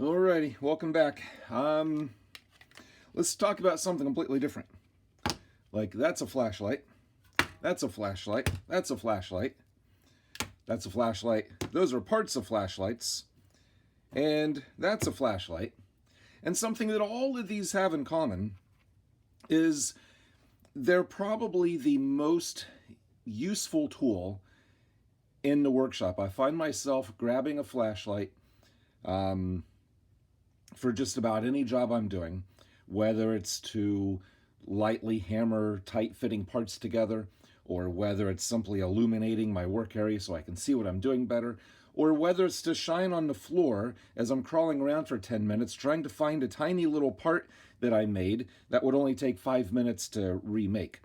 Alrighty, welcome back. Let's talk about something completely different. Like, that's a flashlight. That's a flashlight. That's a flashlight. That's a flashlight. Those are parts of flashlights. And that's a flashlight. And something that all of these have in common is they're probably the most useful tool in the workshop. I find myself grabbing a flashlight for just about any job I'm doing, whether it's to lightly hammer tight-fitting parts together, or whether it's simply illuminating my work area so I can see what I'm doing better, or whether it's to shine on the floor as I'm crawling around for 10 minutes trying to find a tiny little part that I made that would only take 5 minutes to remake.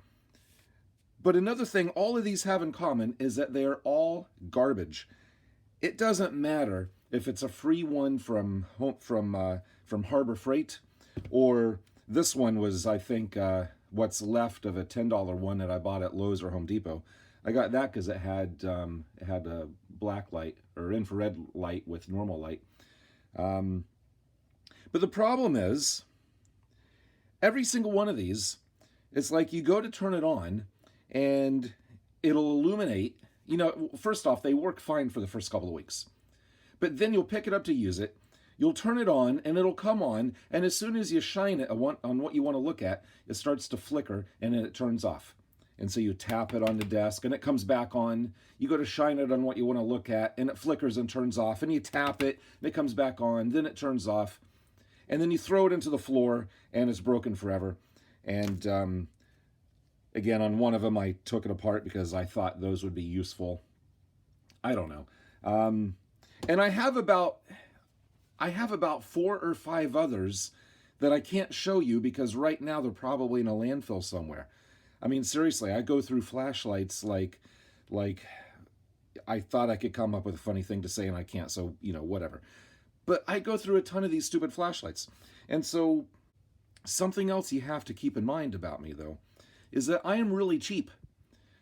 But another thing all of these have in common is that they are all garbage. It doesn't matter if it's a free one from Harbor Freight, or this one was, I think, what's left of a $10 one that I bought at Lowe's or Home Depot. I got that because it had a black light or infrared light with normal light. But the problem is, every single one of these, it's like you go to turn it on and it'll illuminate. You know, first off, they work fine for the first couple of weeks. But then you'll pick it up to use it, you'll turn it on, and it'll come on, and as soon as you shine it on what you want to look at, it starts to flicker, and then it turns off. And so you tap it on the desk, and it comes back on. You go to shine it on what you want to look at, and it flickers and turns off, and you tap it, and it comes back on, then it turns off. And then you throw it into the floor, and it's broken forever. And again, on one of them, I took it apart because I thought those would be useful. I don't know. And I have about 4 or 5 others that I can't show you because right now they're probably in a landfill somewhere. I mean, seriously, I go through flashlights like I thought I could come up with a funny thing to say and I can't, so, you know, whatever. But I go through a ton of these stupid flashlights. And so something else you have to keep in mind about me, though, is that I am really cheap.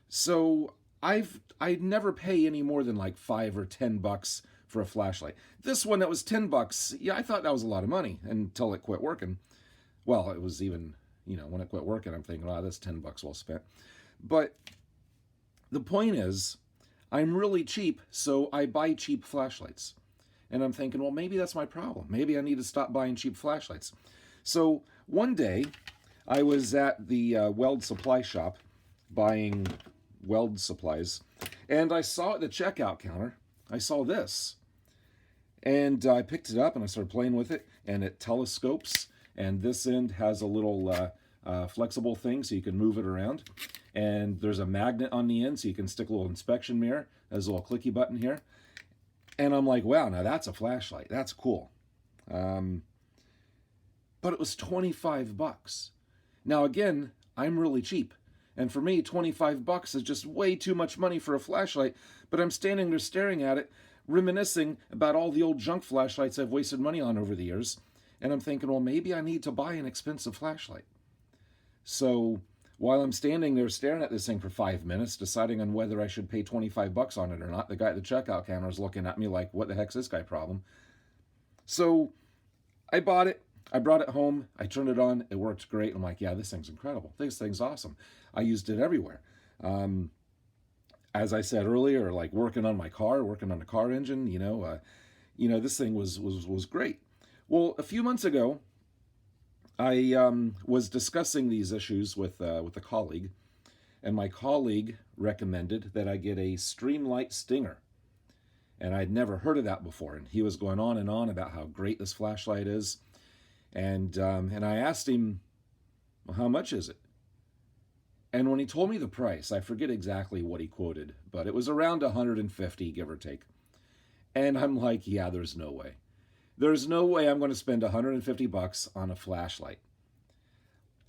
So I'd never pay any more than like $5 or $10 for a flashlight. This one that was $10, yeah, I thought that was a lot of money until it quit working. Well, it was even, you know, when it quit working, I'm thinking, wow, that's $10 well spent. But the point is, I'm really cheap, so I buy cheap flashlights. And I'm thinking, well, maybe that's my problem. Maybe I need to stop buying cheap flashlights. So one day, I was at the weld supply shop buying weld supplies, and I saw at the checkout counter, I saw this. And I picked it up and I started playing with it, and it telescopes, and this end has a little flexible thing so you can move it around. And there's a magnet on the end so you can stick a little inspection mirror. There's a little clicky button here. And I'm like, wow, now that's a flashlight. That's cool. But it was $25. Now again, I'm really cheap. And for me, $25 is just way too much money for a flashlight. But I'm standing there staring at it, reminiscing about all the old junk flashlights I've wasted money on over the years. And I'm thinking, well, maybe I need to buy an expensive flashlight. So while I'm standing there staring at this thing for 5 minutes, deciding on whether I should pay $25 on it or not, the guy at the checkout counter is looking at me like, what the heck's this guy problem? So I bought it. I brought it home. I turned it on. It worked great. I'm like, yeah, this thing's incredible. This thing's awesome. I used it everywhere. As I said earlier, like working on my car, working on the car engine, this thing was great. Well, a few months ago, I was discussing these issues with a colleague, and my colleague recommended that I get a Streamlight Stinger. And I'd never heard of that before. And he was going on and on about how great this flashlight is. And I asked him, well, how much is it? And when he told me the price, I forget exactly what he quoted, but it was around $150, give or take. And I'm like, yeah, there's no way. There's no way I'm going to spend $150 on a flashlight.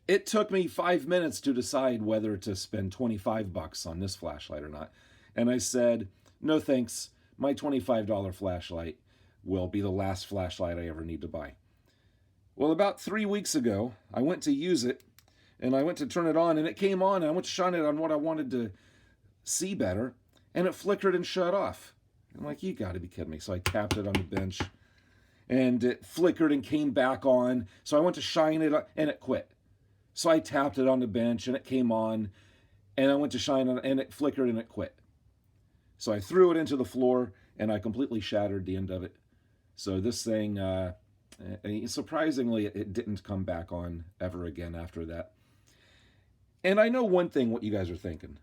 It took me 5 minutes to decide whether to spend $25 on this flashlight or not. And I said, no thanks. My $25 flashlight will be the last flashlight I ever need to buy. Well, about 3 weeks ago, I went to use it, and I went to turn it on, and it came on, and I went to shine it on what I wanted to see better, and it flickered and shut off. I'm like, you got to be kidding me. So I tapped it on the bench, and it flickered and came back on. So I went to shine it and it quit. So I tapped it on the bench and it came on, and I went to shine it and it flickered and it quit. So I threw it into the floor and I completely shattered the end of it. So this thing, surprisingly, it didn't come back on ever again after that. And I know one thing what you guys are thinking.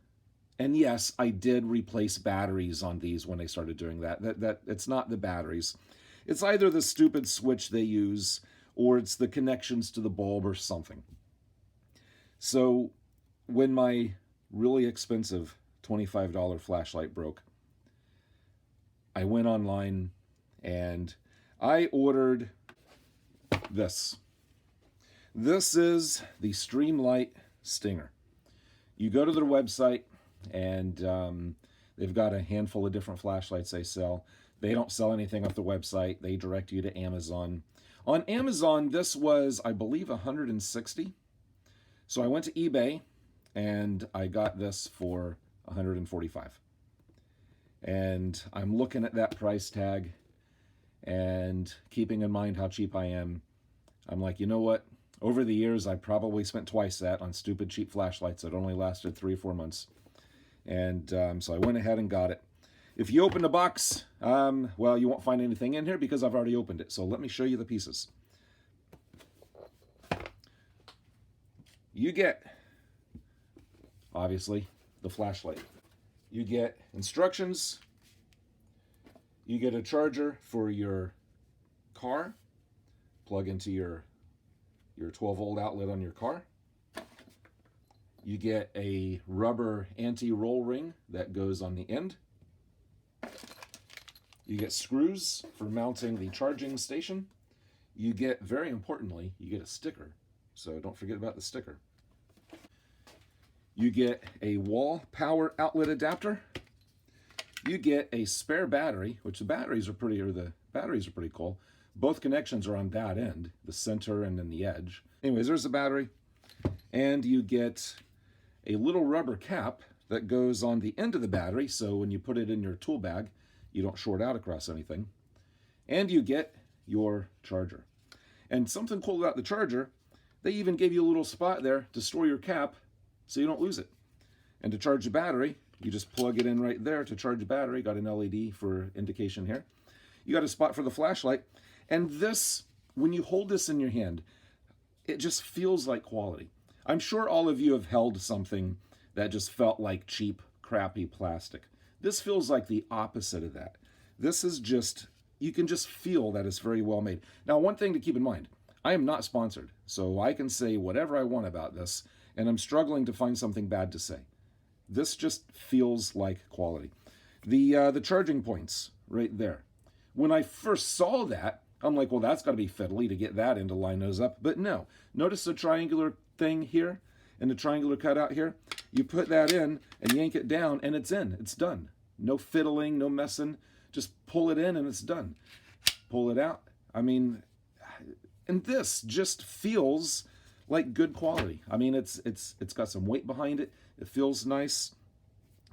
And yes, I did replace batteries on these when they started doing that. That it's not the batteries. It's either the stupid switch they use or it's the connections to the bulb or something. So when my really expensive $25 flashlight broke, I went online and I ordered this. This is the Streamlight Stinger. You go to their website and they've got a handful of different flashlights they sell. They don't sell anything off the website. They direct you to Amazon. On Amazon, this was, I believe, $160. So I went to eBay and I got this for $145. And I'm looking at that price tag and keeping in mind how cheap I am, I'm like, you know what? Over the years, I probably spent twice that on stupid cheap flashlights that only lasted 3 or 4 months. And so I went ahead and got it. If you open the box, well, you won't find anything in here because I've already opened it. So let me show you the pieces. You get, obviously, the flashlight. You get instructions. You get a charger for your car. Plug into your 12-volt outlet on your car. You get a rubber anti-roll ring that goes on the end. You get screws for mounting the charging station. You get, very importantly, you get a sticker. So don't forget about the sticker. You get a wall power outlet adapter. You get a spare battery, which the batteries are pretty cool. Both connections are on that end, the center and then the edge. Anyways, there's the battery. And you get a little rubber cap that goes on the end of the battery, so when you put it in your tool bag, you don't short out across anything. And you get your charger. And something cool about the charger, they even gave you a little spot there to store your cap so you don't lose it. And to charge the battery, you just plug it in right there to charge the battery. Got an LED for indication here. You got a spot for the flashlight. And this, when you hold this in your hand, it just feels like quality. I'm sure all of you have held something that just felt like cheap, crappy plastic. This feels like the opposite of that. This is just, you can just feel that it's very well made. Now, one thing to keep in mind, I am not sponsored, so I can say whatever I want about this, and I'm struggling to find something bad to say. This just feels like quality. The charging points right there. When I first saw that, I'm like, well, that's got to be fiddly to get that in to line those up. But no, notice the triangular thing here and the triangular cutout here. You put that in and yank it down and it's in. It's done. No fiddling, no messing. Just pull it in and it's done. Pull it out. I mean, and this just feels like good quality. I mean, it's got some weight behind it. It feels nice.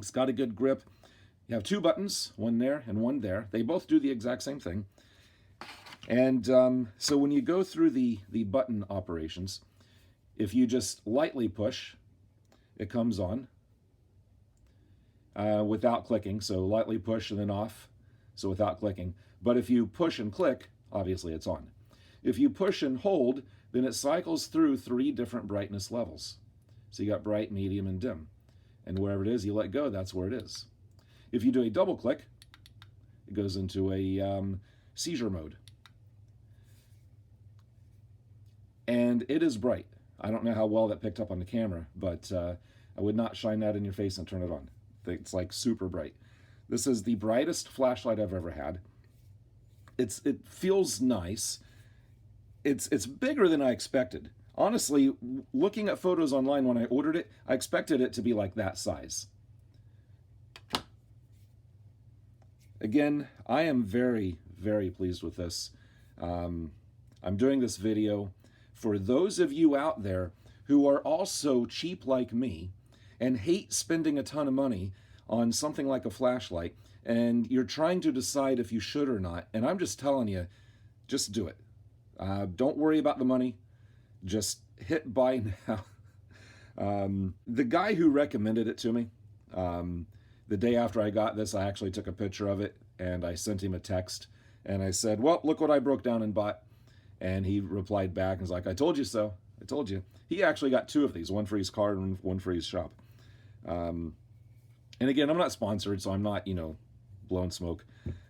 It's got a good grip. You have 2 buttons, one there and one there. They both do the exact same thing. And so when you go through the button operations, if you just lightly push, it comes on without clicking. So lightly push and then off, so without clicking. But if you push and click, obviously it's on. If you push and hold, then it cycles through 3 different brightness levels. So you got bright, medium, and dim. And wherever it is, you let go, that's where it is. If you do a double click, it goes into a seizure mode. And it is bright. I don't know how well that picked up on the camera, but I would not shine that in your face and turn it on. It's like super bright. This is the brightest flashlight I've ever had. It feels nice. It's bigger than I expected. Honestly, looking at photos online when I ordered it, I expected it to be like that size. Again, I am very, very pleased with this. I'm doing this video for those of you out there who are also cheap like me and hate spending a ton of money on something like a flashlight, and you're trying to decide if you should or not. And I'm just telling you, just do it. Don't worry about the money. Just hit buy now. The guy who recommended it to me, the day after I got this, I actually took a picture of it and I sent him a text and I said, well, look what I broke down and bought. And he replied back and was like, I told you so. I told you. He actually got 2 of these, one for his car and one for his shop. And again, I'm not sponsored, so I'm not, blowing smoke.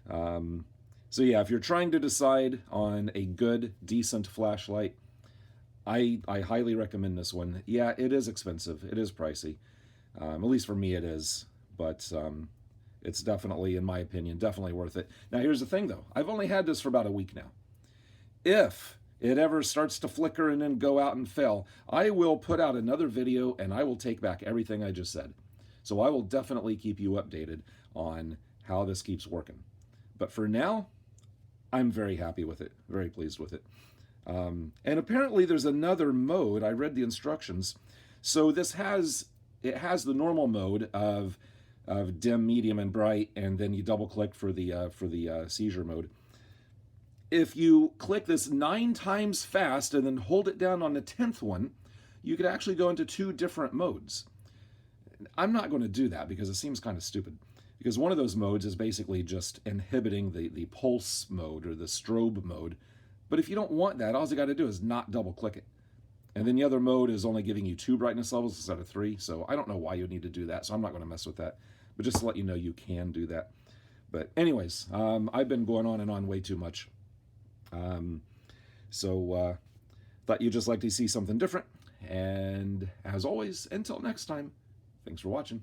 So yeah, if you're trying to decide on a good, decent flashlight, I highly recommend this one. Yeah, it is expensive. It is pricey. At least for me it is. But it's definitely, in my opinion, definitely worth it. Now here's the thing though. I've only had this for about a week now. If it ever starts to flicker and then go out and fail, I will put out another video and I will take back everything I just said. So I will definitely keep you updated on how this keeps working. But for now, I'm very happy with it, very pleased with it. And apparently there's another mode. I read the instructions. So it has the normal mode of dim, medium, and bright, and then you double click for the seizure mode. If you click this 9 times fast and then hold it down on the 10th one, you could actually go into 2 different modes. I'm not going to do that because it seems kind of stupid. Because one of those modes is basically just inhibiting the pulse mode or the strobe mode. But if you don't want that, all you got to do is not double click it. And then the other mode is only giving you 2 brightness levels instead of 3. So I don't know why you would need to do that. So I'm not going to mess with that. But just to let you know, you can do that. But anyways, I've been going on and on way too much. Thought you'd just like to see something different. And as always, until next time, thanks for watching.